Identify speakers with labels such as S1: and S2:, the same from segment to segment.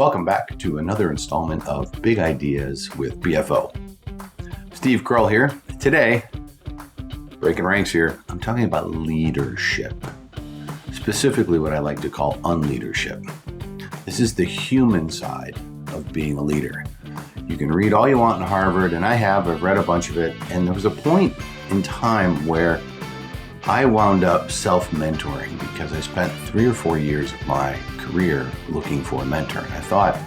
S1: Welcome back to another installment of Big Ideas with BFO. Steve Kroll here. Today, breaking ranks here, I'm talking about leadership. Specifically what I like to call unleadership. This is the human side of being a leader. You can read all you want in Harvard, and I've read a bunch of it, and there was a point in time where I wound up self-mentoring because I spent 3 or 4 years of my career looking for a mentor. And I thought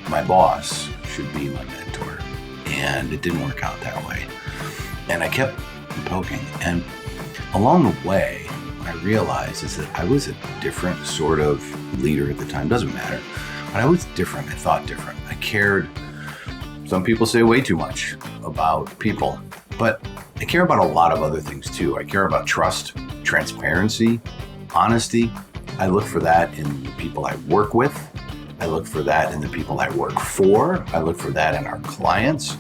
S1: my boss should be my mentor, and it didn't work out that way. And I kept poking, and along the way, what I realized is that I was a different sort of leader at the time. Doesn't matter, but I was different. I thought different. I cared, some people say way too much about people, but I care about a lot of other things too. I care about trust, transparency, honesty. I look for that in the people I work with. I look for that in the people I work for. I look for that in our clients.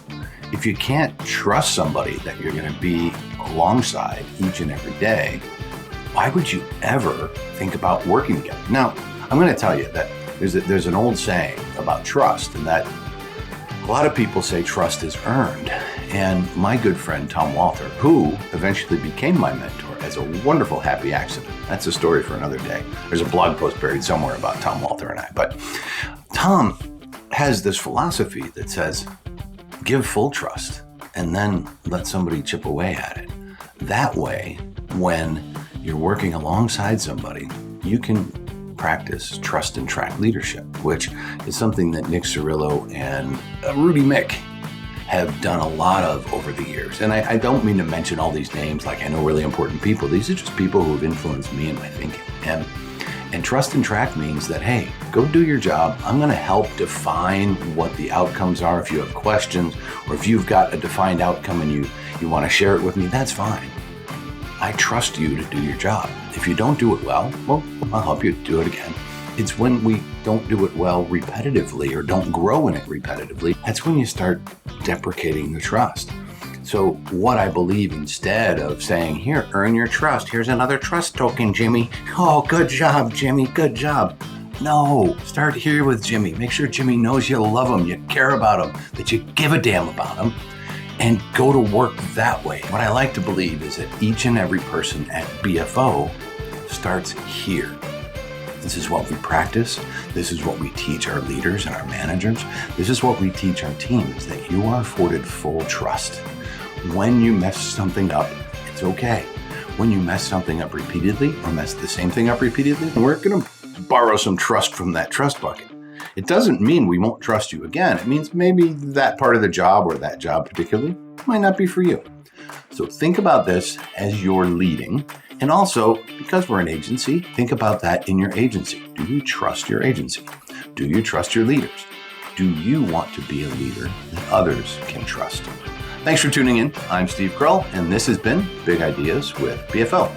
S1: If you can't trust somebody that you're going to be alongside each and every day, why would you ever think about working together? Now, I'm going to tell you that there's an old saying about trust, and that a lot of people say trust is earned. And my good friend, Tom Walter, who eventually became my mentor as a wonderful happy accident. That's a story for another day. There's a blog post buried somewhere about Tom Walter and I. But Tom has this philosophy that says, give full trust and then let somebody chip away at it. That way, when you're working alongside somebody, you can practice trust and track leadership, which is something that Nick Cirillo and Rudy Mick have done a lot of over the years. And I don't mean to mention all these names like I know really important people. These are just people who have influenced me in my thinking. And trust and track means that, hey, go do your job. I'm going to help define what the outcomes are. If you have questions, or if you've got a defined outcome and you want to share it with me, that's fine. I trust you to do your job. If you don't do it well, I'll help you do it again. It's when we don't do it well repetitively or don't grow in it repetitively, that's when you start deprecating the trust. So what I believe, instead of saying, here, earn your trust, here's another trust token, Jimmy. Oh, good job, Jimmy, good job. No, start here with Jimmy. Make sure Jimmy knows you love him, you care about him, that you give a damn about him, and go to work that way. What I like to believe is that each and every person at BFO starts here. This is what we practice. This is what we teach our leaders and our managers. This is what we teach our teams, that you are afforded full trust. When you mess something up, it's okay. When you mess something up repeatedly or mess the same thing up repeatedly, we're going to borrow some trust from that trust bucket. It doesn't mean we won't trust you again. It means maybe that part of the job, or that job particularly, might not be for you. So think about this as you're leading. And also, because we're an agency, think about that in your agency. Do you trust your agency? Do you trust your leaders? Do you want to be a leader that others can trust? Thanks for tuning in. I'm Steve Kroll, and this has been Big Ideas with BFO.